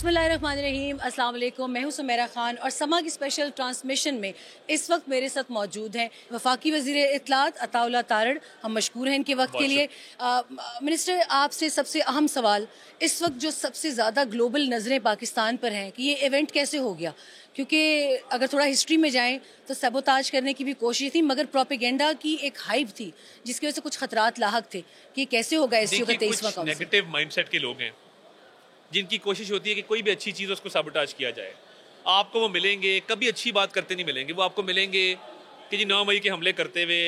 बिस्मिल्लाहिर्रहमानिर्रहीम, अस्सलाम वालेकुम। मैं हूं सुमेरा खान और समा की स्पेशल ट्रांसमिशन में इस वक्त मेरे साथ मौजूद हैं वफाकी वज़ीर इत्तलात अताउल्लाह तारड़। हम मशकूर हैं इनके वक्त के लिए। मिनिस्टर, आपसे सबसे अहम सवाल, इस वक्त जो सबसे ज़्यादा ग्लोबल नज़रें पाकिस्तान पर हैं कि ये इवेंट कैसे हो गया, क्योंकि अगर थोड़ा हिस्ट्री में जाएं तो सबोताज करने की भी कोशिश थी, मगर प्रोपेगेंडा की एक हाइप थी जिसकी वजह से कुछ खतरात लाहक थे कि कैसे होगा एससीओ का 23वां काउंसिल। नेगेटिव माइंडसेट के लोग हैं जिनकी कोशिश होती है कि कोई भी अच्छी चीज़ उसको साबोटाज किया जाए। आपको वो मिलेंगे, कभी अच्छी बात करते नहीं मिलेंगे। वो आपको मिलेंगे कि जी 9 मई के हमले करते हुए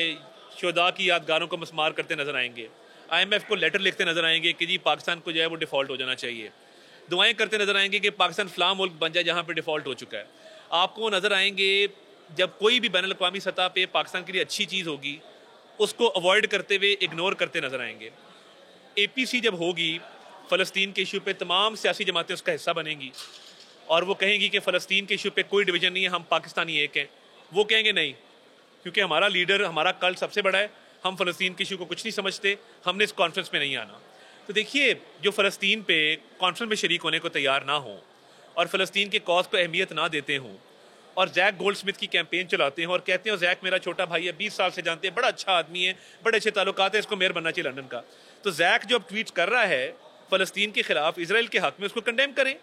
शुहदा की यादगारों को मस्मार करते नजर आएंगे, IMF को लेटर लिखते नजर आएंगे कि जी पाकिस्तान को जो है वो डिफ़ॉल्ट हो जाना चाहिए, दुआएं करते नजर आएंगे कि पाकिस्तान फलां मुल्क बन जाए जहाँ पर डिफ़ॉल्ट हो चुका है। आपको वो नजर आएंगे जब कोई भी बैनुल अक़वामी सतह पर पाकिस्तान के लिए अच्छी चीज़ होगी उसको अवॉइड करते हुए इग्नोर करते नजर आएंगे। APC जब होगी, फ़लस्तीन के इशू पे तमाम सियासी जमातें उसका हिस्सा बनेंगी और वो कहेंगी कि फ़लस्तीन के इशू पे कोई डिवीज़न नहीं है, हम पाकिस्तानी एक हैं। वो कहेंगे नहीं, क्योंकि हमारा लीडर, हमारा कल्ट सबसे बड़ा है, हम फ़लस्तीन के इशू को कुछ नहीं समझते, हमने इस कॉन्फ्रेंस में नहीं आना। तो देखिए, जो फ़लस्तीन पे कॉन्फ्रेंस में शरीक होने को तैयार ना हो और फ़लस्तीन के कॉज को अहमियत ना देते हों और जैक गोल्डस्मिथ की कैंपेन चलाते हैं और कहते हैं जैक मेरा छोटा भाई है, 20 साल से जानते हैं, बड़ा अच्छा आदमी है, बड़े अच्छे ताल्लुकात है, इसको मेयर बनना चाहिए लंदन का। तो जैक जो अब ट्वीट कर रहा है फ़लस्तीन के खिलाफ, इजराइल के हक में, उसको कंडेम करें।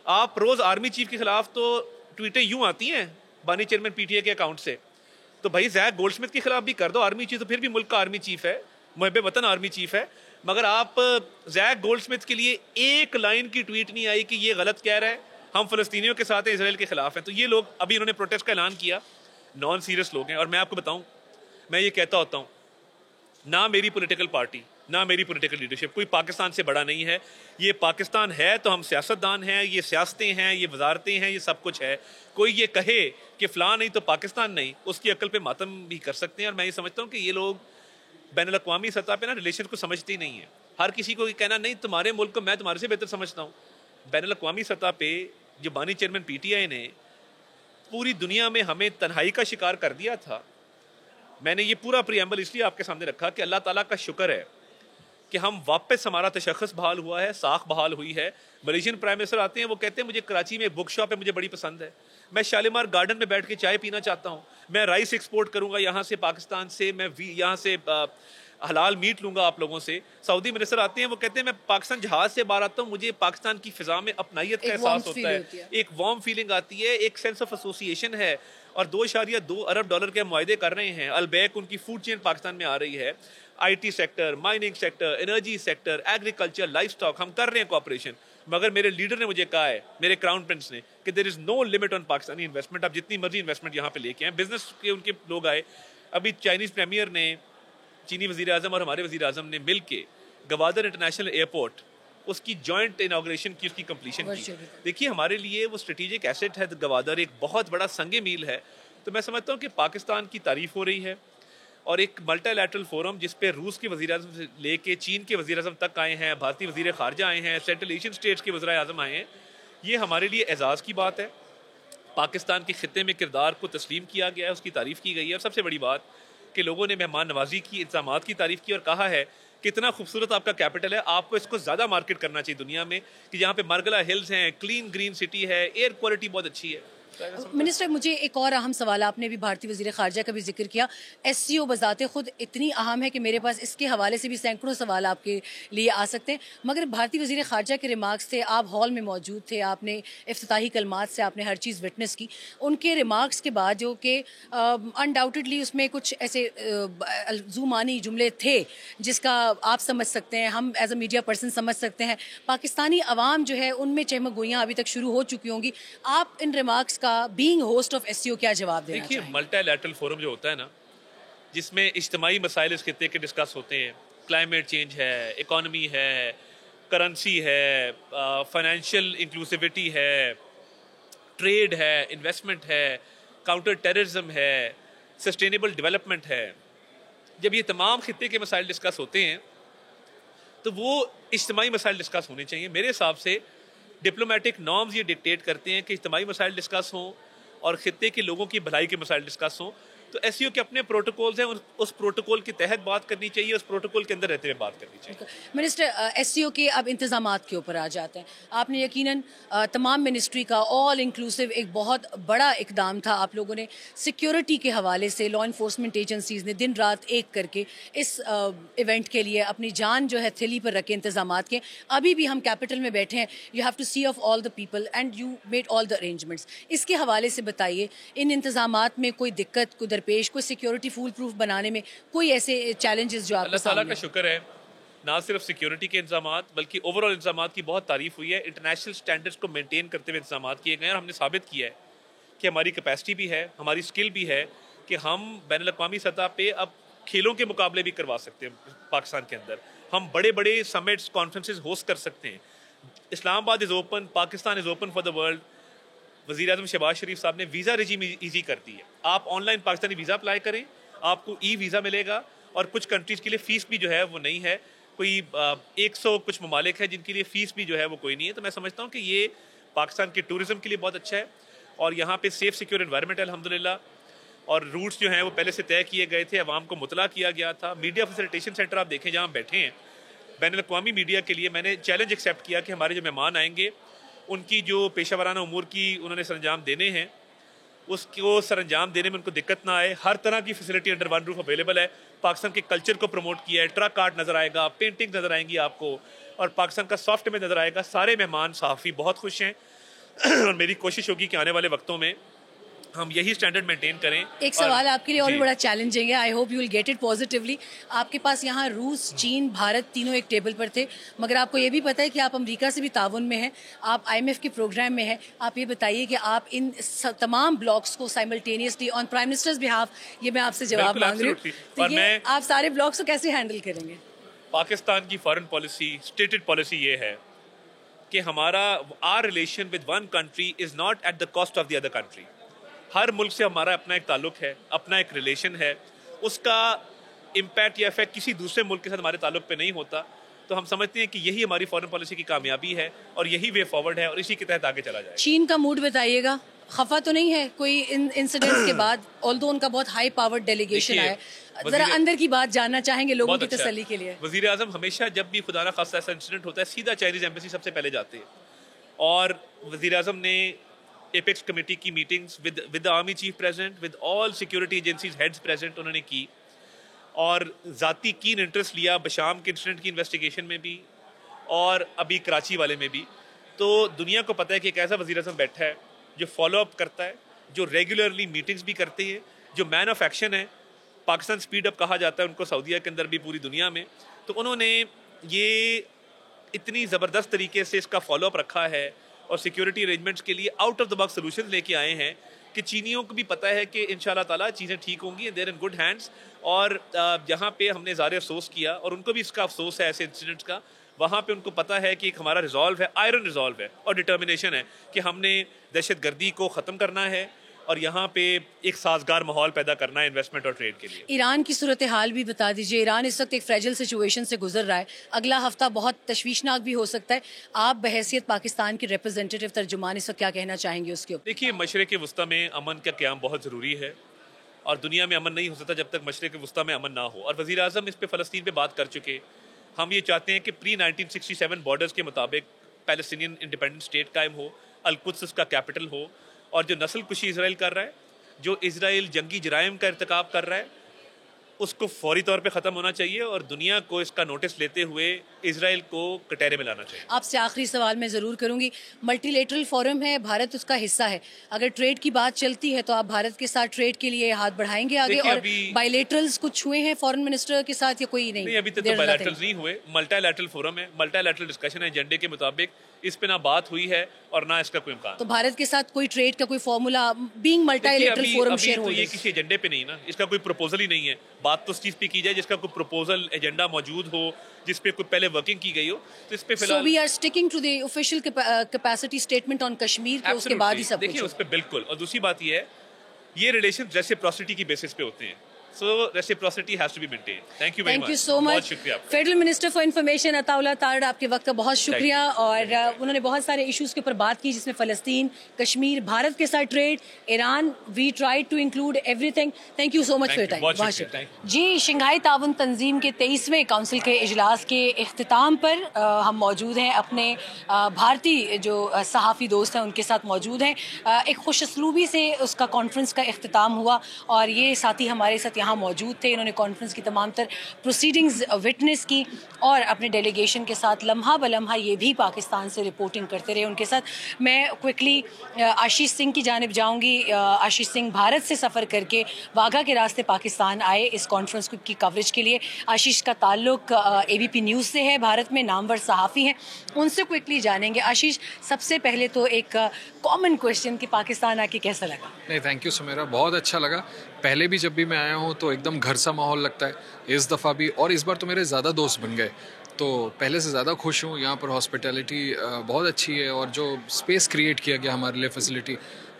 आप रोज़ आर्मी चीफ के खिलाफ तो ट्वीटें यूं आती हैं बानी चेयरमैन PTA के अकाउंट से, तो भाई जैक गोल्डस्मिथ के खिलाफ भी कर दो आर्मी चीफ, तो फिर भी मुल्क का आर्मी चीफ है, मुहब्बे वतन आर्मी चीफ है। मगर आप जैक गोल्डस्मिथ के लिए एक लाइन की ट्वीट नहीं आई कि ये गलत कह रहा है, हम फ़लस्तीनियों के साथ हैं, इजराइल के खिलाफ हैं। तो ये लोग, अभी इन्होंने प्रोटेस्ट का ऐलान किया, नॉन सीरियस लोग हैं। और मैं आपको बताऊं, मैं ये कहता होता हूँ, ना मेरी पॉलिटिकल पार्टी, ना मेरी पॉलिटिकल लीडरशिप कोई पाकिस्तान से बड़ा नहीं है। ये पाकिस्तान है तो हम सियासतदान हैं, ये सियासतें हैं, ये वजारतें हैं, ये सब कुछ है। कोई ये कहे कि फ़लाँ नहीं तो पाकिस्तान नहीं, उसकी अक्ल पे मातम भी कर सकते हैं। और मैं ये समझता हूँ कि ये लोग बैनुल अक़वामी सतह पे ना रिलेशन को समझते ही नहीं है। हर किसी को ये कहना, नहीं तुम्हारे मुल्क को मैं तुम्हारे से बेहतर समझता हूँ। बैनुल अक़वामी सतह पे जो बानी चेयरमैन PTI ने पूरी दुनिया में हमें तन्हाई का शिकार कर दिया था। मैंने ये पूरा प्रीएम्बल इसलिए आपके सामने रखा कि अल्लाह ताला का शुक्र है कि हम वापस, हमारा तशख़्ख़ुस बहाल हुआ है, साख बहाल हुई है। मलेशियन प्राइम मिनिस्टर आते हैं, वो कहते हैं मुझे कराची में एक बुक शॉप है, मुझे बड़ी पसंद है, मैं शालीमार गार्डन में बैठ के चाय पीना चाहता हूँ, मैं राइस एक्सपोर्ट करूँगा यहाँ से पाकिस्तान से, मैं यहाँ से हलाल मीट लूँगा आप लोगों से। सऊदी मिनिस्टर आते हैं, वो कहते हैं मैं पाकिस्तान जहाज़ से बाहर आता हूँ, मुझे पाकिस्तान की फ़िज़ा में अपनाइयत का एहसास होता है, एक वार्म फीलिंग आती है, एक सेंस ऑफ एसोसिएशन है। और $2.2 अरब के मुआहदे कर रहे हैं। अलबैक उनकी फूड चेन पाकिस्तान में आ रही है, IT sector, mining sector, energy sector, agriculture, life stock, हम कर रहे हैं कोऑपरेशन। मगर मेरे लीडर ने मुझे कहा है, मेरे क्राउन प्रिंस ने, कि there is no limit on Pakistani investment. आप जितनी मर्जी इन्वेस्टमेंट यहाँ पे लेके आए, बिजनेस के उनके लोग आए। अभी चाइनीज़ प्रीमियर ने, चीनी वज़ीर आज़म और हमारे वज़ीर आज़म ने मिल के गवादर इंटरनेशनल एयरपोर्ट, उसकी जॉइंट इनाग्रेशन की, उसकी कंप्लीशन की। देखिए, हमारे लिए वो स्ट्रेटेजिक एसेट है गवादर, एक बहुत बड़ा संगे मील है। तो मैं समझता हूँ कि पाकिस्तान की तारीफ हो रही है और एक मल्टीलैटरल फोरम जिस पे रूस के वज़ीर आज़म से लेके चीन के वज़ीर आज़म तक आए हैं, भारतीय वज़ीर ख़ारजा आए हैं, सेंट्रल एशियन स्टेट्स के वज़ीर आज़म आए हैं, ये हमारे लिए एजाज़ की बात है। पाकिस्तान के खित्ते में किरदार को तस्लीम किया गया है, उसकी तारीफ़ की गई है। और सबसे बड़ी बात कि लोगों ने मेहमान नवाजी की, इंतज़ामात की तारीफ़ की और कहा है कितना खूबसूरत आपका कैपिटल है, आपको इसको ज़्यादा मार्केट करना चाहिए दुनिया में, कि जहाँ पे मरगला हिल्स हैं, क्लीन ग्रीन सिटी है, एयर क्वालिटी बहुत अच्छी है। मिनिस्टर, मुझे एक और अहम सवाल, आपने भी भारतीय वज़ीर ख़ारजा का भी जिक्र किया। SCO बज़ाते खुद इतनी अहम है कि मेरे पास इसके हवाले से भी सैकड़ों सवाल आपके लिए आ सकते हैं, मगर भारतीय वज़ीर ख़ारजा के रिमार्क्स थे, आप हॉल में मौजूद थे, आपने इफ्तिताही कलमात से आपने हर चीज़ विटनेस की। उनके रिमार्क्स के बाद जो कि अनडाउटेडली उसमें कुछ ऐसे ज़ुमानी जुमले थे जिसका आप समझ सकते हैं, हम एज अ मीडिया पर्सन समझ सकते हैं, पाकिस्तानी अवाम जो है उनमें चहमगोइयाँ अभी तक शुरू हो चुकी होंगी। आप इन remarks being host of SCO क्या जवाब देना चाहिए? देखिए, मल्टीलैटरल फोरम जो होता है ना, जिसमें इज्तिमाई मसाइल इस खित्ते के डिस्कस होते हैं, क्लाइमेट चेंज है, इकॉनमी है, करेंसी है, फाइनेंशियल इंक्लूसिविटी है, ट्रेड है, इन्वेस्टमेंट है, काउंटर टेररिज्म है, सस्टेनेबल डेवलपमेंट है, जब ये तमाम खित्ते के मसाइल डिस्कस होते हैं तो वो इज्तिमाई मसाइल डिस्कस होने चाहिए। मेरे हिसाब से डिप्लोमेटिक नॉर्म्स ये डिक्टेट करते हैं कि इज्तिमाई मसाइल डिस्कस हों और ख़ित्ते के लोगों की भलाई के मसाइल डिस्कस हों। तो एससीओ के अपने प्रोटोकॉल्स हैं, उस प्रोटोकॉल के तहत बात करनी चाहिए, उस प्रोटोकॉल के अंदर रहते हुए बात करनी चाहिए। मिनिस्टर, एससीओ के अब इंतजामात के ऊपर आ जाते हैं। आपने यकीनन तमाम मिनिस्ट्री का ऑल इंक्लूसिव एक बहुत बड़ा इकदाम था। आप लोगों ने सिक्योरिटी के हवाले से लॉ इन्फोर्समेंट एजेंसीज ने दिन रात एक करके इस इवेंट के लिए अपनी जान जो है थैली पर रखे इंतजामात के। अभी भी हम कैपिटल में बैठे हैं, you have to see off all the people and you made all the arrangements. इसके हवाले से बताइए, इन इंतजामात में कोई दिक्कत, कोई दरपेश, कोई सिक्योरिटी फूल प्रूफ बनाने में कोई ऐसे चैलेंजेस जो आपके अल्लाह ताला सामने का शुक्र है, ना सिर्फ सिक्योरिटी के इंतजामात बल्कि ओवरऑल इंतजामात की बहुत तारीफ हुई है। इंटरनेशनल स्टैंडर्ड्स को मेंटेन करते हुए इंतजामात किए गए और हमने साबित किया है कि हमारी कैपेसिटी भी है, हमारी स्किल भी है कि हम बैनुल अक़वामी सतह पे अब खेलों के मुकाबले भी करवा सकते हैं। पाकिस्तान के अंदर हम बड़े बड़े समिट्स, कॉन्फ्रेंसेस होस्ट कर सकते हैं। Islamabad is open, Pakistan is open for the world. वज़ीर आज़म शहबाज शरीफ साहब ने वीज़ा रेजीम ईजी कर दी है। आप ऑनलाइन पाकिस्तानी वीज़ा अप्लाई करें, आपको ई वीज़ा मिलेगा और कुछ कंट्रीज़ के लिए फ़ीस भी जो है वो नहीं है। कोई 100 कुछ ममालिक है जिनके लिए फ़ीस भी जो है वो कोई नहीं है। तो मैं समझता हूँ कि ये पाकिस्तान के टूरिज़्म के लिए बहुत अच्छा है और यहाँ पे सेफ़ सिक्योर एनवायरनमेंट है अल्हम्दुलिल्लाह। और रूट्स जो हैं वो पहले से तय किए गए थे, अवाम को मुतला किया गया था। मीडिया फैसिलिटेशन सेंटर आप देखें जहाँ बैठे हैं, बैनुल अक़वामी मीडिया के लिए मैंने चैलेंज एक्सेप्ट किया कि हमारे जो मेहमान आएंगे उनकी जो पेशा वराना उमूर की उन्होंने सरंजाम देने हैं, उसको सरंजाम देने में उनको दिक्कत ना आए। हर तरह की facility under one roof available है। पाकिस्तान के कल्चर को प्रमोट किया है, ट्रक आर्ट नज़र आएगा, पेंटिंग नज़र आएंगी आपको और पाकिस्तान का सॉफ्ट में नज़र आएगा। सारे मेहमान सहाफ़ी बहुत खुश हैं और मेरी कोशिश होगी कि आने वाले वक्तों में हम यही स्टैंडर्ड मेंटेन करें। एक सवाल आपके लिए और भी जी। बड़ा चैलेंजिंग है, I hope you will get it positively. आपके पास यहाँ रूस, चीन, भारत तीनों एक टेबल पर थे, मगर आपको ये भी पता है कि आप अमेरिका से भी ताउन में हैं, आप IMF के प्रोग्राम में हैं। आप ये बताइए कि आप इन तमाम ब्लॉक्स को simultaneously on prime ministers behalf, ये मैं आपसे जवाब मांग रही हूँ, absolutely। तो और ये मैं आप सारे ब्लॉक्स को कैसे हैंडल करेंगे? पाकिस्तान की फॉरेन पॉलिसी, स्टेटेड पॉलिसी ये है कि हमारा our relation with one country is not at the cost of the other country. हर मुल्क से हमारा अपना एक ताल्लुक है, अपना एक रिलेशन है, उसका इम्पैक्ट या इफेक्ट किसी दूसरे मुल्क के साथ हमारे ताल्लुक पे नहीं होता। तो हम समझते हैं कि यही हमारी फॉरेन पॉलिसी की कामयाबी है और यही वे फॉरवर्ड है और इसी के तहत आगे चला जाए। चीन का मूड बताइएगा, खफा तो नहीं है कोई इन इंसिडेंट्स के बाद? ऑल्दो उनका बहुत हाई पावर डेलीगेशन है, जरा अंदर की बात जानना चाहेंगे लोगों की तसल्ली के लिए। वज़ीर आज़म हमेशा जब भी खुदा ना खास्ता ऐसा इंसिडेंट होता है सीधा चाइनीज़ एम्बेसी सबसे पहले जाते हैं और वज़ीर आज़म ने एपेक्स कमेटी की meetings with the army chief president, with all security agencies heads president उन्होंने की और ज़ाती कीन इंटरेस्ट लिया बशाम के इंसिडेंट की इन्वेस्टिगेशन में भी और अभी कराची वाले में भी। तो दुनिया को पता है कि एक ऐसा वज़ीर आज़म बैठा है जो फॉलो अप करता है, जो रेगुलरली मीटिंग्स भी करते हैं, जो मैन ऑफ एक्शन है। पाकिस्तान स्पीड अप कहा जाता है उनको सऊदीया के अंदर भी, पूरी दुनिया में। तो उन्होंने ये इतनी ज़बरदस्त तरीके से इसका फॉलो अप रखा है और सिक्योरिटी अरेंजमेंट्स के लिए out of the box solution लेके आए हैं कि चीनियों को भी पता है कि इंशाल्लाह ताला चीज़ें ठीक होंगी, देयर इन गुड हैंड्स। और जहाँ पे हमने ज़ाहिर अफसोस किया और उनको भी इसका अफसोस है ऐसे इंसिडेंट्स का, वहाँ पे उनको पता है कि एक हमारा रिजॉल्व है, आयरन रिजॉल्व है और डिटर्मिनेशन है कि हमने दहशतगर्दी को ख़त्म करना है और यहाँ पे एक साजगार माहौल पैदा करना है इन्वेस्टमेंट और ट्रेड के लिए। ईरान की सूरत हाल भी बता दीजिए। ईरान इस वक्त एक फ्रेजिल सिचुएशन से गुजर रहा है, अगला हफ्ता बहुत तशवीशनाक भी हो सकता है। आप बहैसियत पाकिस्तान के रिप्रेजेंटेटिव तर्जुमान इस वक्त क्या कहना चाहेंगे उसके ऊपर? देखिए, मशरिक़ वस्ता में अमन का क़याम बहुत ज़रूरी है और दुनिया में अमन नहीं हो सकता जब तक मशरिक़ वस्ता में अमन ना हो। और वज़ीर आज़म इस पे फ़लस्तीन पे बात कर चुके। हम ये चाहते हैं कि प्री 1967 बॉर्डर्स के मुताबिक पैलेस्टीनियन इंडिपेंडेंट स्टेट कायम हो, अल-कुद्स उसका कैपिटल हो और जो नस्ल कुशी इसराइल कर रहा है, जो इसराइल जंगी जराइम का इर्तिकाब कर रहा है, उसको फौरी तौर पे ख़त्म होना चाहिए और दुनिया को इसका नोटिस लेते हुए इसराइल को कटहरे में लाना चाहिए। आपसे आखिरी सवाल मैं ज़रूर करूंगी, मल्टीलेटरल फोरम है, भारत उसका हिस्सा है, अगर ट्रेड की बात चलती है तो आप भारत के साथ ट्रेड के लिए हाथ बढ़ाएंगे आगे? और बायलैटरल्स कुछ हुए हैं फॉरेन मिनिस्टर के साथ या कोई नहीं? अभी तक तो बायलैटरल्स नहीं हुए। मल्टीलैटरल फोरम है, मल्टीलैटरल डिस्कशन है एजेंडे के मुताबिक, इस पे ना बात हुई है और ना इसका कोई इम्कान। तो भारत के साथ कोई ट्रेड का कोई formula being multilateral forum share तो ये किसी एजेंडे पे नहीं ना, इसका कोई प्रपोजल ही नहीं है। बात तो उस चीज पे की जाए जिसका कोई प्रपोजल एजेंडा मौजूद हो, जिस पे कोई पहले वर्किंग की गई हो। तो इस पे फिलहाल we are sticking to the official capacity statement on Kashmir, तो उसके बाद ही सब देखिए उस पे बिल्कुल। और दूसरी बात ये है, ये रिलेशन रेसिप्रोसिटी की बेसिस पे होते हैं। So reciprocity has to be maintained. Thank you very much. Thank you so बहुत मच। शुक्रिया आपका। Federal minister for information Attaullah Tarar, आपके वक्त का बहुत शुक्रिया। you. और उन्होंने बहुत सारे इश्यूज के ऊपर बात की, जिसमें फ़लस्तीन, कश्मीर, भारत के साथ trade, Iran. We try to include everything. Thank you so much for your time. बहुत शुक्रिया जी। शंघाई ताउन तंजीम के 23वें काउंसिल के इजलास के इख्तिताम पर हम मौजूद हैं, अपने भारतीय जो सहाफ़ी दोस्त हैं उनके साथ मौजूद हैं। एक खुशअस्लूबी से उसका कॉन्फ्रेंस का इख्तिताम हुआ और ये साथी हमारे साथ यहाँ मौजूद थे। इन्होंने कॉन्फ्रेंस की तमाम तर प्रोसीडिंग्स विटनेस की और अपने डेलीगेशन के साथ लम्हा बलम्हा ये भी पाकिस्तान से रिपोर्टिंग करते रहे उनके साथ। मैं क्विकली आशीष सिंह की जानिब जाऊँगी। आशीष सिंह भारत से सफ़र करके वाघा के रास्ते पाकिस्तान आए इस कॉन्फ्रेंस की कवरेज के लिए। आशीष का ताल्लुक ABP न्यूज़ से है, भारत में नामवर सहाफ़ी हैं, उनसे क्विकली जानेंगे। आशीष, सबसे पहले तो एक कॉमन क्वेश्चन कि पाकिस्तान आके कैसा लगा? नहीं, थैंक यू सुमेरा, बहुत अच्छा लगा। पहले भी जब भी मैं आया हूँ तो एकदम घर सा माहौल लगता है, इस दफ़ा भी, और इस बार तो मेरे ज़्यादा दोस्त बन गए, तो पहले से ज़्यादा खुश हूँ। यहाँ पर हॉस्पिटैलिटी बहुत अच्छी है और जो स्पेस क्रिएट किया गया हमारे लिए फैसिलिटी,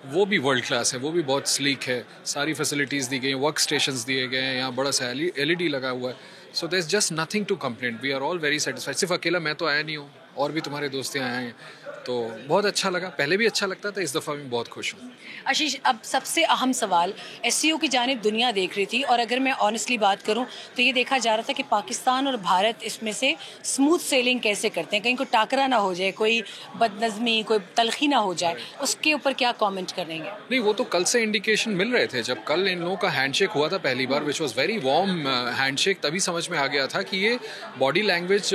वो भी वर्ल्ड क्लास है, वो भी बहुत स्लीक है। सारी फैसिलिटीज़ दी गई हैं, वर्क स्टेशंस दिए गए हैं, यहाँ बड़ा सा LED लगा हुआ है। So there is just nothing to complaint, we are all very satisfied. सिर्फ अकेला मैं तो आया नहीं हूँ, और भी तुम्हारे दोस्त यहाँ आए हैं, तो बहुत अच्छा लगा। पहले भी अच्छा लगता था, इस दफ़ा भी बहुत खुश हूँ। आशीष, अब सबसे अहम सवाल, SCO की जानिब दुनिया देख रही थी और अगर मैं ऑनेस्टली बात करूं तो ये देखा जा रहा था कि पाकिस्तान और भारत इसमें से स्मूथ सेलिंग कैसे करते हैं, कहीं कोई टाकरा ना हो जाए, कोई बदनज़मी, कोई तलखी ना हो जाए, उसके ऊपर क्या कमेंट करेंगे? नहीं, वो तो कल से इंडिकेशन मिल रहे थे। जब कल इन लोगों का हैंडशेक हुआ था पहली बार, which was very warm handshake, तभी समझ में आ गया था कि ये बॉडी लैंग्वेज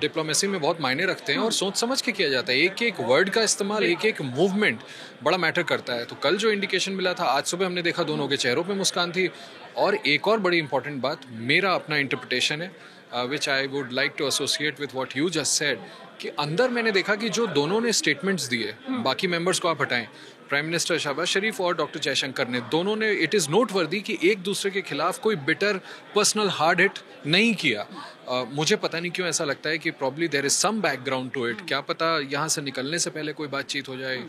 डिप्लोमेसी में बहुत मायने रखते हैं और सोच समझ के किया जाता है। एक एक वर्ड का इस्तेमाल, एक एक मूवमेंट बड़ा मैटर करता है। तो कल जो इंडिकेशन मिला था, आज सुबह हमने देखा दोनों के चेहरों पे मुस्कान थी। और एक और बड़ी इंपॉर्टेंट बात, मेरा अपना इंटरप्रिटेशन है which I would like to associate with what you just said, कि अंदर मैंने देखा कि जो दोनों ने स्टेटमेंट्स दिए, बाकी मेंबर्स को आप हटाएं, प्राइम मिनिस्टर शहबाज शरीफ और डॉक्टर जयशंकर ने, दोनों ने, इट इज़ नोटवर्दी कि एक दूसरे के खिलाफ कोई बिटर पर्सनल हार्ड हिट नहीं किया। मुझे पता नहीं क्यों ऐसा लगता है कि probably there is some background to it. क्या पता यहाँ से निकलने से पहले कोई बातचीत हो जाए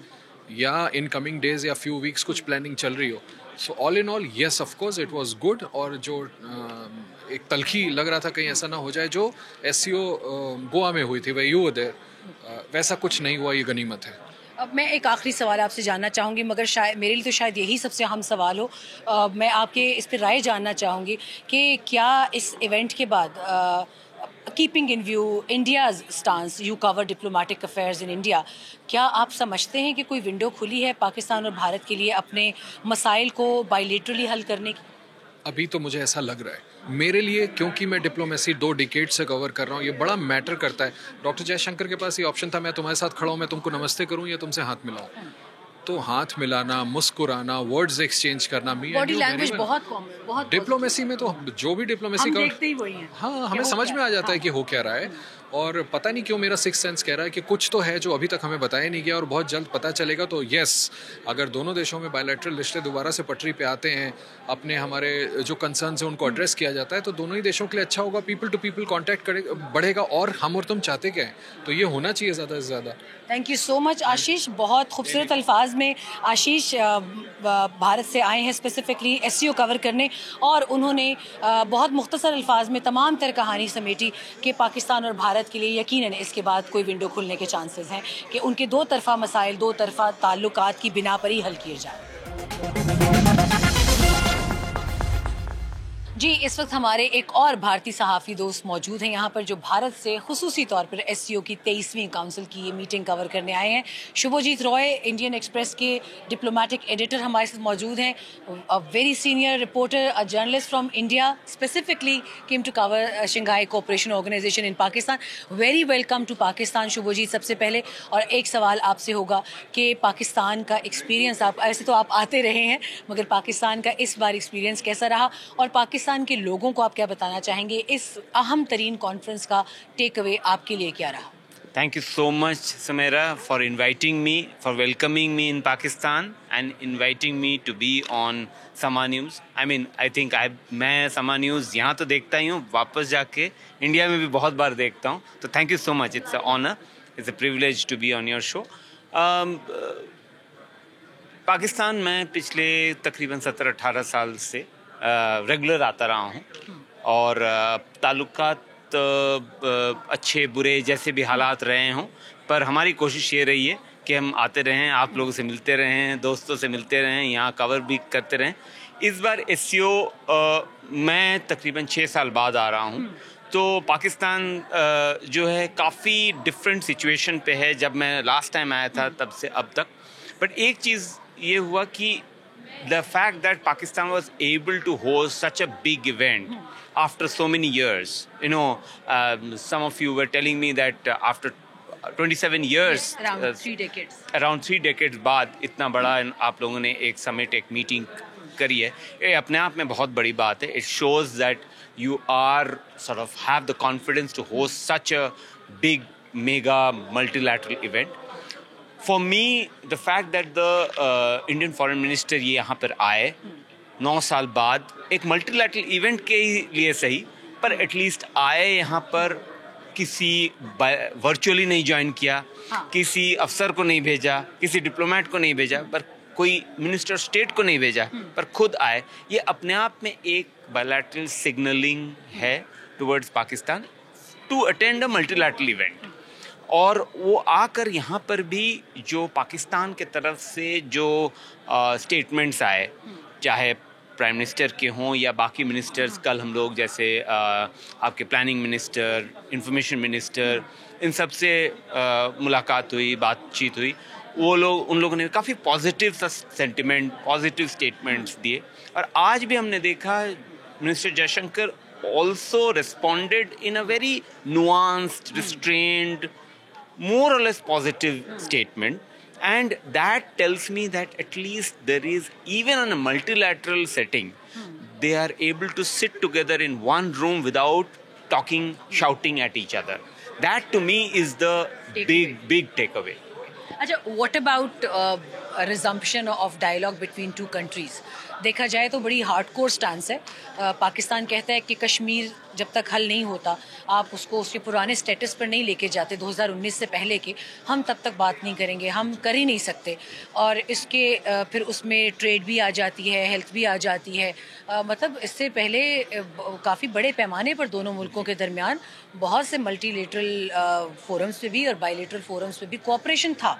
या इन कमिंग डेज या फ्यू वीक्स कुछ प्लानिंग चल रही हो। So all in all yes, of course it was good. और जो एक तलखी लग रहा था कहीं ऐसा ना हो जाए जो SCO गोवा में हुई थी, वह यू वर देयर, वैसा कुछ नहीं हुआ, ये गनीमत है। अब मैं एक आखिरी सवाल आपसे जानना चाहूँगी, मगर शायद मेरे लिए तो शायद यही सबसे अहम सवाल हो। मैं आपके इस पर राय जानना चाहूँगी कि क्या इस इवेंट के बाद, keeping in view India's stance, you cover diplomatic affairs in India, क्या आप समझते हैं कि कोई विंडो खुली है पाकिस्तान और भारत के लिए अपने मसाइल को बायलैटरली हल करने की? अभी तो मुझे ऐसा लग रहा है मेरे लिए, क्योंकि मैं डिप्लोमेसी 2 डिकेड से कवर कर रहा हूँ, ये बड़ा मैटर करता है। डॉक्टर जयशंकर के पास ये ऑप्शन था, मैं तुम्हारे साथ खड़ा हूँ, मैं तुमको नमस्ते करूँ या तुमसे हाथ मिलाऊँ। तो हाथ मिलाना, मुस्कुराना, वर्ड्स एक्सचेंज करना, बॉडी लैंग्वेज बहुत कॉमन, बहुत डिप्लोमेसी में तो जो भी डिप्लोमेसी का देखते ही वही है। हाँ, हमें समझ में आ जाता है कि हो क्या रहा है। और पता नहीं क्यों मेरा सिक्स सेंस कह रहा है कि कुछ तो है जो अभी तक हमें बताया नहीं गया और बहुत जल्द पता चलेगा। तो यस, अगर दोनों देशों में बायलैटरल रिश्ते दोबारा से पटरी पे आते हैं, अपने हमारे जो कंसर्न्स हैं उनको एड्रेस किया जाता है, तो दोनों ही देशों के लिए अच्छा होगा। पीपल टू पीपल कॉन्टैक्ट बढ़ेगा। और हम और तुम चाहते क्या हैं, तो ये होना चाहिए ज़्यादा से ज़्यादा। थैंक यू सो मच आशीष। बहुत खूबसूरत अल्फाज में आशीष भारत से आए हैं स्पेसिफिकली SCO कवर करने, और उन्होंने बहुत मुख्तसर अल्फाज में तमाम तर कहानी समेटी कि पाकिस्तान और भारत के लिए यकीनन इसके बाद कोई विंडो खुलने के चांसेस हैं कि उनके दो तरफ़ा मसाइल, दो तरफ़ा ताल्लुकात की बिना पर ही हल किए जाए। जी, इस वक्त हमारे एक और भारतीय सहाफ़ी दोस्त मौजूद हैं यहाँ पर, जो भारत से खुसूसी तौर पर SCO की 23वीं काउंसिल की ये मीटिंग कवर करने आए हैं। शुभजीत रॉय, इंडियन एक्सप्रेस के डिप्लोमेटिक एडिटर, हमारे साथ मौजूद हैं। A very senior reporter, a journalist from India, specifically came to cover Shanghai cooperation organisation in Pakistan. Very welcome to Pakistan Subhajit, सबसे पहले। और एक सवाल आपसे होगा कि पाकिस्तान का एक्सपीरियंस, आप ऐसे तो आप आते रहे हैं, मगर पाकिस्तान का इस बार एक्सपीरियंस कैसा रहा, और पाकिस्तान के लोगों को आप क्या बताना चाहेंगे? इस अहम तरीन कॉन्फ्रेंस का टेक अवे आपके लिए क्या रहा? Thank you so much, Samira, for inviting me, for welcoming me in Pakistan and inviting me to be on Sama News. I mean, I think मैं Sama News यहाँ तो देखता ही हूँ, वापस जाके इंडिया में भी बहुत बार देखता हूँ, तो thank you so much. It's an honor, it's a privilege to be on your show. Pakistan में पिछले तकरीबन 17-18 साल से रेगुलर आता रहा हूँ और ताल्लुकात अच्छे बुरे जैसे भी हालात रहे हों, पर हमारी कोशिश ये रही है कि हम आते रहें, आप लोगों से मिलते रहें, दोस्तों से मिलते रहें, यहाँ कवर भी करते रहें। इस बार SCO मैं तकरीबन 6 साल बाद आ रहा हूँ, तो पाकिस्तान जो है काफ़ी डिफरेंट सिचुएशन पे है जब मैं लास्ट टाइम आया था तब से अब तक। बट एक चीज़ ये हुआ कि the fact that Pakistan was able to host such a big event after so many years, you know, some of you were telling me that after 27 years, around 3 decades बाद इतना बड़ा आप लोगों ने एक समिट, एक मीटिंग करी है, ये अपने आप में बहुत बड़ी बात है. It shows that you are sort of have the confidence to host such a big mega multilateral event. For me, the fact that the Indian Foreign Minister ये यहाँ पर आए 9 साल बाद एक multilateral event के लिए सही, पर एटलीस्ट आए यहाँ पर, किसी वर्चुअली नहीं ज्वाइन किया, किसी अफसर को नहीं भेजा, किसी डिप्लोमेट को नहीं भेजा, पर कोई मिनिस्टर स्टेट को नहीं भेजा, पर खुद आए. ये अपने आप में एक बायलैटरल सिग्नलिंग है towards Pakistan to attend a multilateral event. और वो आकर यहाँ पर भी जो पाकिस्तान के तरफ से जो स्टेटमेंट्स आए, चाहे प्राइम मिनिस्टर के हों या बाकी मिनिस्टर्स, कल हम लोग जैसे आपके प्लानिंग मिनिस्टर, इंफॉर्मेशन मिनिस्टर, इन सब से मुलाकात हुई, बातचीत हुई, वो लोग, उन लोगों ने काफ़ी पॉजिटिव सेंटिमेंट, पॉजिटिव स्टेटमेंट्स दिए. और आज भी हमने देखा minister Jaishankar also responded in a very nuanced, restrained, more or less positive statement. And that tells me that at least there is, even on a multilateral setting, they are able to sit together in one room without talking, shouting at each other. That to me is the big takeaway. अच्छा, what about resumption of dialogue between two countries? देखा जाए तो बड़ी hardcore stance है. पाकिस्तान कहता है कि कश्मीर जब तक हल नहीं होता, आप उसको उसके पुराने स्टेटस पर नहीं लेके जाते 2019 से पहले के, हम तब तक बात नहीं करेंगे, हम कर ही नहीं सकते. और इसके फिर उसमें ट्रेड भी आ जाती है, हेल्थ भी आ जाती है. मतलब इससे पहले काफ़ी बड़े पैमाने पर दोनों मुल्कों के दरमियान बहुत से मल्टीलेटरल फोरम्स पे भी और बायलेटरल फोरम्स पे भी कोऑपरेशन था.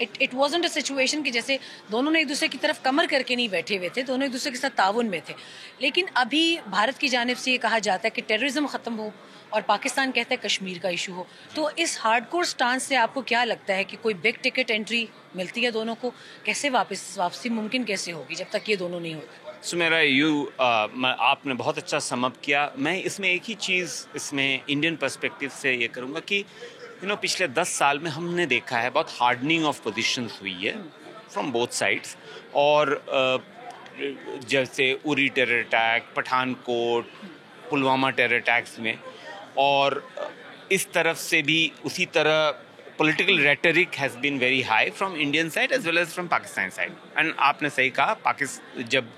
इट वॉजंट अ सिचुएशन कि जैसे दोनों ने एक दूसरे की तरफ कमर करके नहीं बैठे हुए थे, दोनों एक दूसरे के साथ ताउन में थे. लेकिन अभी भारत की जानिब से ये कहा जाता है कि टेररिज्म ख़त्म हो और पाकिस्तान कहता है कश्मीर का इशू हो. तो इस हार्डकोर स्टांस से आपको क्या लगता है कि कोई बिग टिकट एंट्री मिलती है दोनों को? कैसे वापसी मुमकिन कैसे होगी जब तक ये दोनों नहीं होते? सुमेरा, आपने बहुत अच्छा समअप किया. मैं इसमें एक ही चीज़ इसमें इंडियन पर्सपेक्टिव से ये करूँगा कि पिछले 10 साल में हमने देखा है बहुत हार्डनिंग ऑफ पोजीशंस हुई है फ्रॉम बोथ साइड्स. और जैसे Uri terror attack, Pathankot, Pulwama terror attacks में, और इस तरफ से भी उसी तरह political rhetoric has been very high from Indian side as well as from Pakistan side. And आपने सही कहा, जब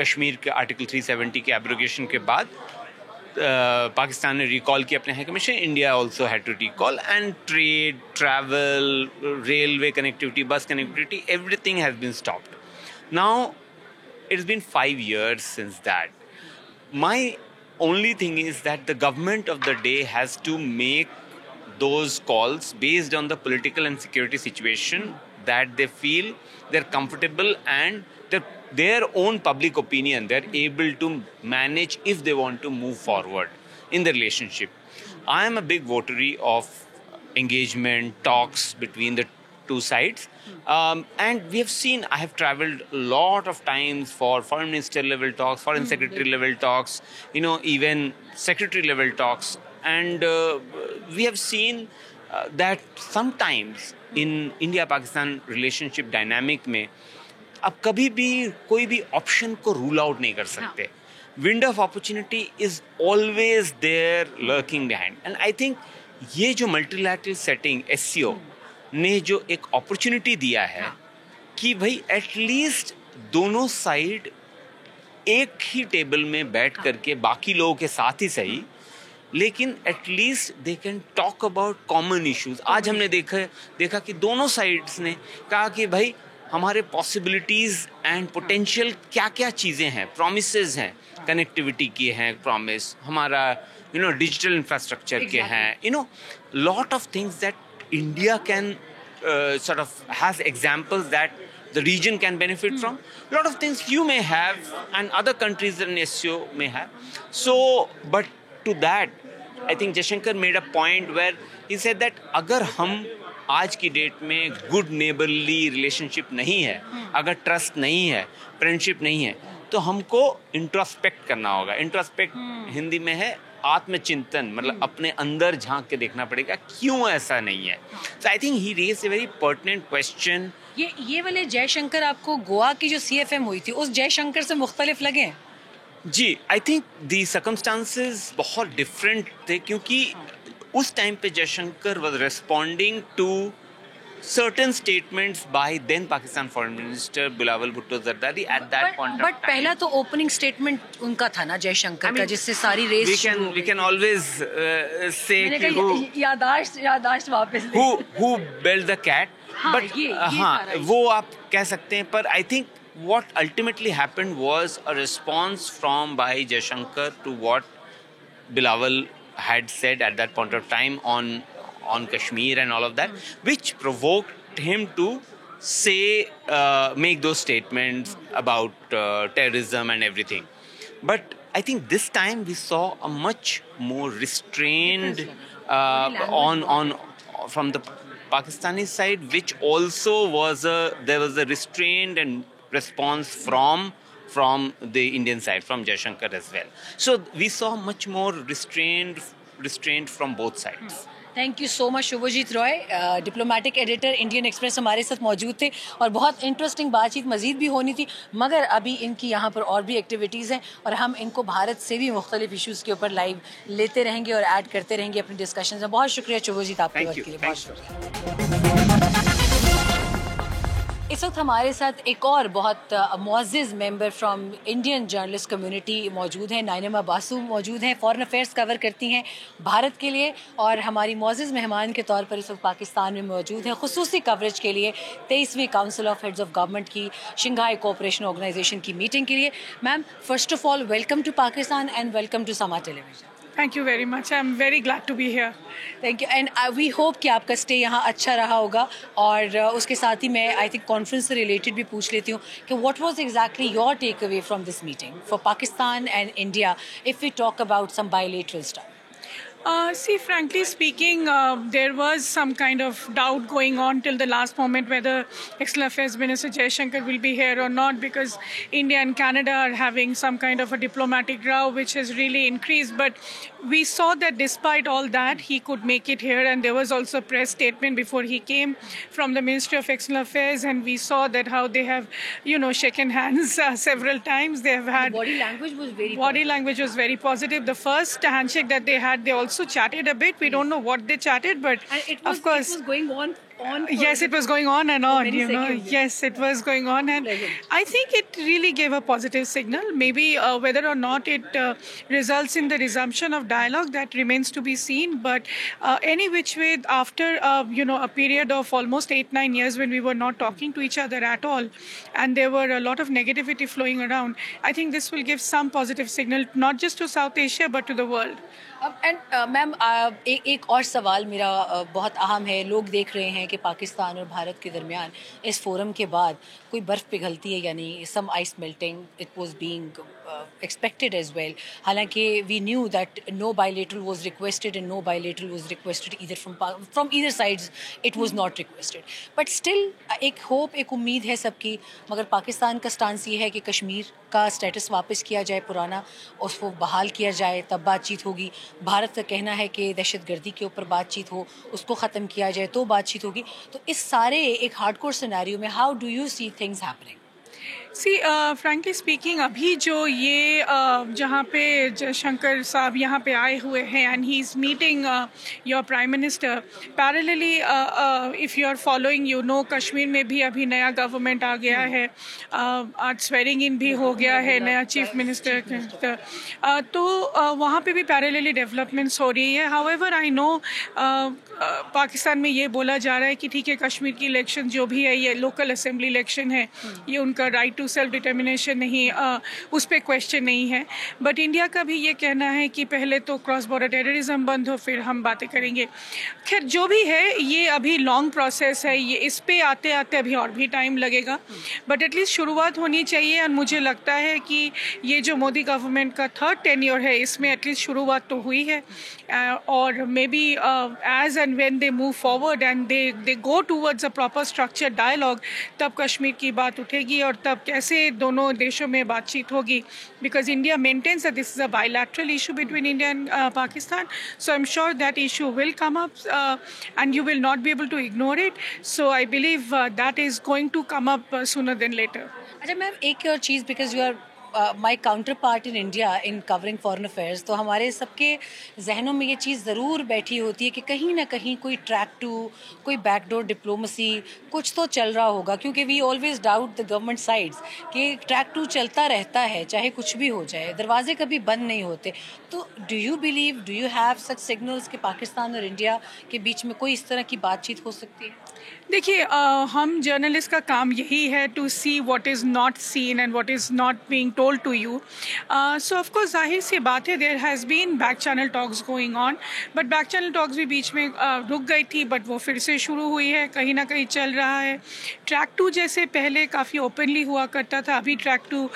कश्मीर के आर्टिकल 370 के एब्रोगेशन के बाद पाकिस्तान ने रिकॉल किया अपने high commission, India also had to recall. And trade, travel, railway connectivity, bus connectivity, everything has been stopped. Now it's been 5 years since that. My only thing is that the government of the day has to make those calls based on the political and security situation that they feel they're comfortable, and their own public opinion they're able to manage if they want to move forward in the relationship. I am a big votary of engagement, talks between the two sides, and we have seen, I have traveled a lot of times for foreign minister level talks, foreign secretary level talks, even secretary level talks, and we have seen that sometimes in India-Pakistan relationship dynamic में अब कभी भी कोई भी option को rule out नहीं कर सकते. Wind of opportunity is always there lurking behind. And I think ये जो मल्टीलैटरल सेटिंग SCO ने जो एक अपॉर्चुनिटी दिया है कि भाई एटलीस्ट दोनों साइड एक ही टेबल में बैठ करके, बाकी लोगों के साथ ही सही, लेकिन at least they can talk about common issues. आज हमने देखा कि दोनों साइड्स ने कहा कि भाई हमारे पॉसिबिलिटीज़ एंड पोटेंशियल क्या क्या चीज़ें हैं, प्रोमिसेस हैं, कनेक्टिविटी की हैं प्रॉमिस, हमारा डिजिटल इंफ्रास्ट्रक्चर के हैं, lot of things that India can sort of has examples that the region can benefit from. A lot of things you may have and other countries in SCO may have. So, but to that, I think Jaishankar made a point where he said that अगर हम आज की date में good neighbourly relationship नहीं है, अगर trust नहीं है, फ्रेंडशिप नहीं है, तो हमको इंट्रोस्पेक्ट करना होगा. इंट्रोस्पेक्ट हिंदी में है आत्मचिंतन, मतलब अपने अंदर झांक के देखना पड़ेगा क्यों ऐसा नहीं है. So I think he raise a very pertinent question. ये वाले जयशंकर आपको गोवा की जो CFM हुई थी उस जयशंकर से मुख्तलिफ लगे हैं? जी, आई थिंक दी सर्कमस्टांसेस बहुत डिफरेंट थे, क्योंकि उस टाइम पे Jaishankar was responding to certain statements by then Pakistan Foreign Minister Bilawal Bhutto Zardari at that point of time. But पहला तो opening statement उनका था ना जयशंकर का, जिससे सारी race we can always say कि यादाश्त वापस who built the cat. हाँ, but हाँ, वो आप कह सकते हैं, पर I think what ultimately happened was a response from by Jaishankar to what Bilawal had said at that point of time on Kashmir and all of that, which provoked him to say, make those statements about terrorism and everything. But I think this time we saw a much more restrained on from the Pakistani side, which also there was a restrained and response from the Indian side, from Jaishankar as well. So we saw much more restraint from both sides. Thank you so much Shubhajit Roy, diplomatic editor Indian Express हमारे साथ मौजूद थे और बहुत interesting बातचीत मजीद भी होनी थी, मगर अभी इनकी यहाँ पर और भी एक्टिविटीज़ हैं और हम इनको भारत से भी मुख्तलिफ इशूज़ के ऊपर लाइव लेते रहेंगे और ऐड करते रहेंगे अपनी डिस्कशन में. बहुत शुक्रिया शुभजीत आपके वक्त के लिए. बहुत शुक्रिया. इस वक्त हमारे साथ एक और बहुत मुअज़्ज़िज़ member from Indian journalist community मौजूद हैं. नाइनमा बासु मौजूद हैं, फॉरेन अफेयर्स कवर करती हैं भारत के लिए और हमारी मुअज़्ज़िज़ मेहमान के तौर पर इस वक्त पाकिस्तान में मौजूद हैं खुसूसी कवरेज के लिए 23वीं council of heads of government की शंघाई कोऑपरेशन ऑर्गेनाइजेशन की मीटिंग के लिए. Ma'am, first of all welcome to Pakistan and welcome to Samaa television. Thank you very much. I'm very glad to be here. Thank you and we hope कि आपका stay यहाँ अच्छा रहा होगा. और उसके साथ ही मैं आई थिंक कॉन्फ्रेंस से रिलेटेड भी पूछ लेती हूँ कि what was exactly your take away from this meeting for Pakistan and India if we talk about some bilateral stuff. See, frankly speaking, there was some kind of doubt going on till the last moment whether External Affairs Minister Jaishankar will be here or not, because India and Canada are having some kind of a diplomatic row which has really increased. But we saw that despite all that, he could make it here, and there was also a press statement before he came from the Ministry of External Affairs, and we saw that how they have, shaken hands several times. They have had body language was very positive. The first handshake that they had, they also chatted a bit. We don't know what they chatted, but of course it was going on. Yes, it was going on and on, Yes, it was going on, and I think it really gave a positive signal. Maybe whether or not it results in the resumption of dialogue, that remains to be seen. But any which way, after a period of almost 8-9 years when we were not talking to each other at all, and there were a lot of negativity flowing around, I think this will give some positive signal, not just to South Asia but to the world. And ma'am, एक और सवाल मेरा बहुत अहम है. लोग देख रहे हैं कि पाकिस्तान और भारत के दरमियान इस फोरम के बाद कोई बर्फ़ पिघलती है या नहीं. Some ice melting, it was being expected as well. हालांकि we knew that no bilateral was requested and no bilateral was requested either from either sides. It was not requested. But still एक hope, एक उम्मीद है सबकी. मगर पाकिस्तान का stance ये है कि कश्मीर का स्टेटस वापस किया जाए पुराना, उसको बहाल किया जाए, तब बातचीत होगी. भारत का कहना है कि दहशतगर्दी के ऊपर बातचीत हो, उसको ख़त्म किया जाए तो बातचीत होगी. तो इस सारे एक हार्डकोर सिनेरियो में how do you see things happening? See frankly speaking अभी जो ये जहाँ पे जयशंकर साहब यहाँ पे आए हुए हैं and he is meeting your prime minister parallelly if you are following you know Kashmir में भी अभी नया गवर्नमेंट आ गया है, आज स्वेरिंग इन भी हो गया है नया चीफ मिनिस्टर तो वहाँ पे भी पैरेलली डेवलपमेंट्स हो रही है. हाउएवर आई नो पाकिस्तान में ये बोला जा रहा है कि ठीक है कश्मीर की इलेक्शन जो भी है ये लोकल असेंबली इलेक्शन है, ये उनका राइट टू सेल्फ डिटर्मिनेशन नहीं, उस पर क्वेश्चन नहीं है. बट इंडिया का भी ये कहना है कि पहले तो क्रॉस बॉर्डर टेररिज्म बंद हो फिर हम बातें करेंगे. खैर जो भी है ये अभी लॉन्ग प्रोसेस है, ये इस पे आते आते अभी और भी टाइम लगेगा, बट एटलीस्ट शुरुआत होनी चाहिए. और मुझे लगता है कि ये जो मोदी गवर्नमेंट का 3rd टेन्योर है इसमें एटलीस्ट शुरुआत तो हुई है. और maybe as and when they move forward and they go towards a proper structure dialogue, तब कश्मीर की बात उठेगी और तब कैसे दोनों देशों में बातचीत होगी. Because India maintains that this is a bilateral issue between India and Pakistan, so I am sure that issue will come up and you will not be able to ignore it. So I believe that is going to come up sooner than later. अच्छा ma'am एक और चीज़, because you are my counterpart in India in covering foreign affairs, तो हमारे सबके जहनों में ये चीज़ ज़रूर बैठी होती है कि कहीं ना कहीं कोई ट्रैक टू, कोई बैकडोर डिप्लोमेसी कुछ तो चल रहा होगा, क्योंकि we always doubt the government sides कि ट्रैक टू चलता रहता है चाहे कुछ भी हो जाए, दरवाजे कभी बंद नहीं होते. तो do you believe, do you have such signals कि पाकिस्तान और इंडिया के बीच में कोई इस तरह की बातचीत हो सकती है? देखिए हम जर्नलिस्ट का काम यही है to see what is not seen and what is not being told to you. So of course जाहिर सी बात है there has been back channel talks going on, but back channel talks भी बीच में रुक गई थी, बट वो फिर से शुरू हुई है, कहीं ना कहीं चल रहा है. ट्रैक टू जैसे पहले काफ़ी ओपनली हुआ करता था, अभी ट्रैक टू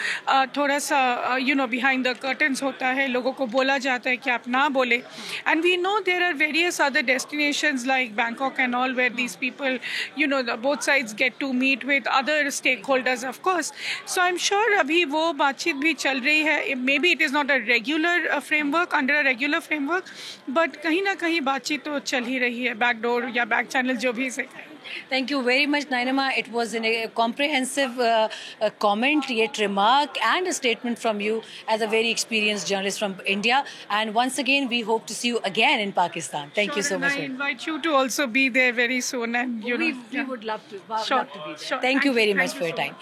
थोड़ा सा you know behind the curtains होता है, लोगों को बोला जाता है कि आप ना बोले. And we know there are various other destinations like Bangkok and all where these people you know both sides get to meet with other stakeholders of course. So I'm sure abhi wo baatcheet bhi chal rahi hai. Maybe it is not a regular framework, under a regular framework, but kahin na kahin baatcheet to chal hi rahi hai, backdoor ya back channel jo bhi se kahe. Thank you very much, Nainama. It was a comprehensive comment, yet remark and a statement from you as a very experienced journalist from India. And once again, we hope to see you again in Pakistan. Thank you so much. I invite you to also be there very soon. And you know, we would love to. Sure. Love to be there. Sure. Thank you very much for your time.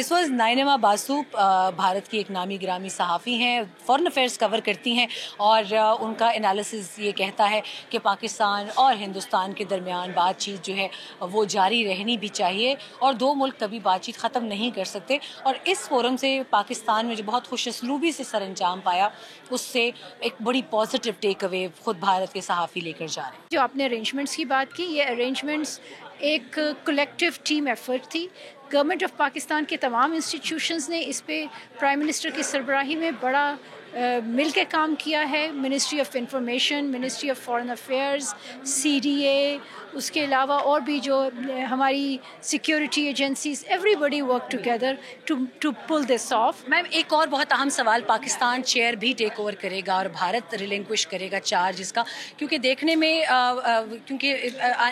This was Nainama Basu, Bharat की एक नामी गिरामी सहाफ़ी हैं, foreign affairs cover करती हैं, और उनका एनालिसिस ये कहता है कि पाकिस्तान और हिंदुस्तान के दरमियान बातचीत जो है वो जारी रहनी भी चाहिए, और दो मुल्क कभी बातचीत ख़त्म नहीं कर सकते. और इस फोरम से पाकिस्तान में जो बहुत खुशअस्लूबी से सरअंजाम पाया, उससे एक बड़ी पॉजिटिव टेक अवे खुद भारत के सहाफ़ी लेकर जा रहे हैं. जो आपने अरेंजमेंट्स की बात की, ये अरेंजमेंट्स एक कलेक्टिव टीम एफर्ट थी. गवर्नमेंट ऑफ पाकिस्तान के तमाम इंस्टीट्यूशंस ने इस पे प्राइम मिनिस्टर की सरबराही में बड़ा मिल के काम किया है. Ministry of information, ministry of foreign affairs, CDA, उसके अलावा और भी जो हमारी security agencies, everybody work together to pull this off. Ma'am एक और बहुत अहम सवाल, पाकिस्तान चेयर भी टेक ओवर करेगा और भारत रिलिंक्विश करेगा चार्ज इसका, क्योंकि देखने में क्योंकि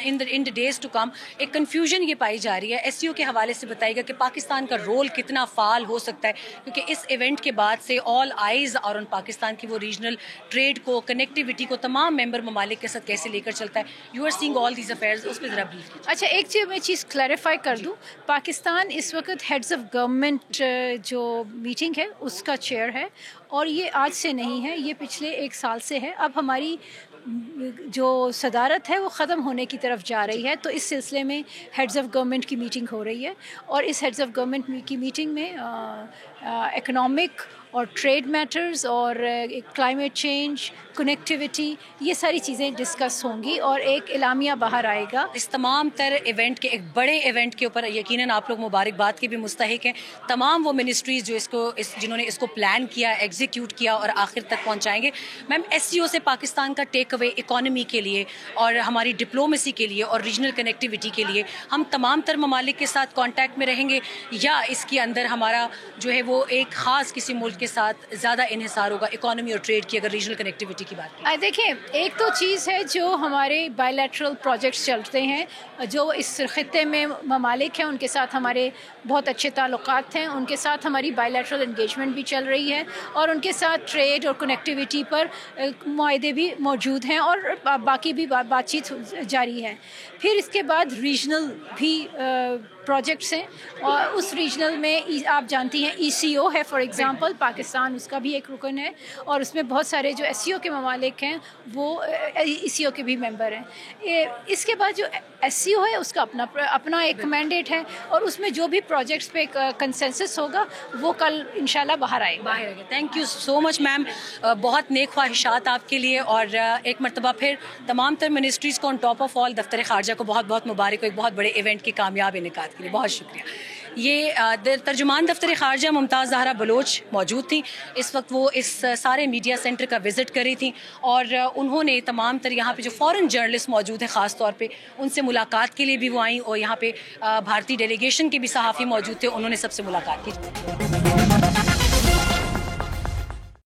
in the days to come एक कन्फ्यूजन ये पाई जा रही है. SCO के हवाले से बताइएगा कि पाकिस्तान का रोल कितना फाल हो सकता है, क्योंकि इस इवेंट के बाद से ऑल आइज और उन पाकिस्तान की वो रीजनल ट्रेड को, कनेक्टिविटी को तमाम मेंबर ममालिक के साथ कैसे लेकर चलता है. You are seeing all these affairs, उस पर ज़रा ब्रीफ कीजिए. अच्छा, एक चीज़ मैं क्लैरिफाई कर दूं, पाकिस्तान इस वक्त हेड्स ऑफ गवर्नमेंट जो मीटिंग है उसका चेयर है, और ये आज से नहीं है, ये पिछले 1 साल से है. अब हमारी जो सदारत है वो ख़त्म होने की तरफ जा रही है, तो इस सिलसिले में हेड्स ऑफ गवर्नमेंट की मीटिंग हो रही है, और इस हेड्स ऑफ गवर्नमेंट की मीटिंग में इकोनॉमिक और ट्रेड मैटर्स और क्लाइमेट चेंज, कनेक्टिविटी, ये सारी चीज़ें डिस्कस होंगी और एक एलामिया बाहर आएगा. इस तमाम तर इवेंट के, एक बड़े इवेंट के ऊपर यकीनन आप लोग मुबारकबाद के भी मुस्तहिक हैं. तमाम वो मिनिस्ट्रीज़ जो जिन्होंने इसको प्लान किया, एग्जीक्यूट किया और आखिर तक पहुंचाएंगे. मैम SCO से पाकिस्तान का टेक अवे इकॉनमी के लिए और हमारी डिप्लोमेसी के लिए और रीजनल कनेक्टिविटी के लिए, हम तमाम तर ममालिक के साथ कॉन्टैक्ट में रहेंगे, या इसके अंदर हमारा जो है वो एक ख़ास किसी मुल्क के साथ ज़्यादा इन्हिसार होगा इकोनॉमी और ट्रेड की, अगर रीजनल कनेक्टिविटी की बात करें? देखिए, एक तो चीज़ है जो हमारे बायलैटरल प्रोजेक्ट्स चलते हैं, जो इस खित्ते में ममालिक हैं उनके साथ हमारे बहुत अच्छे ताल्लुकात हैं, उनके साथ हमारी बायलैटरल इंगेजमेंट भी चल रही है और उनके साथ ट्रेड और कनेक्टिविटी पर मुआहदे भी मौजूद हैं और बाकी भी बातचीत जारी है। फिर इसके बाद रीजनल भी प्रोजेक्ट्स हैं और उस रीजनल में आप जानती हैं ECO है फॉर एग्जांपल, पाकिस्तान उसका भी एक रुकन है और उसमें बहुत सारे जो SCO के ममालिक हैं वो ECO के भी मेंबर हैं। इसके बाद जो SCO है उसका अपना एक मैंडेट है और उसमें जो भी प्रोजेक्ट्स पे कंसेंसस होगा वो कल इंशाल्लाह बाहर आएगा। Thank you so much ma'am, बहुत नेक ख्वाहिशात आपके लिए और एक मरतबा फिर तमाम तर मिनिस्ट्रीज़ को ऑन टॉप ऑफ ऑल दफ्तर ख़ारजा को बहुत बहुत मुबारक हो एक बहुत बड़े इवेंट की कामयाब इनेकाद के लिए। बहुत शुक्रिया। ये तर्जुमान दफ्तर ख़ारजा मुमताज़ ज़हरा बलोच मौजूद थी। इस वक्त वो इस सारे मीडिया सेंटर का विज़िट कर रही थी और उन्होंने तमाम तर यहाँ पे जो फ़ॉरेन जर्नलिस्ट मौजूद हैं ख़ास तौर पे उनसे मुलाकात के लिए भी वो आई और यहाँ पे भारतीय डेलीगेशन के भी सहाफ़ी मौजूद थे, उन्होंने सबसे मुलाकात की।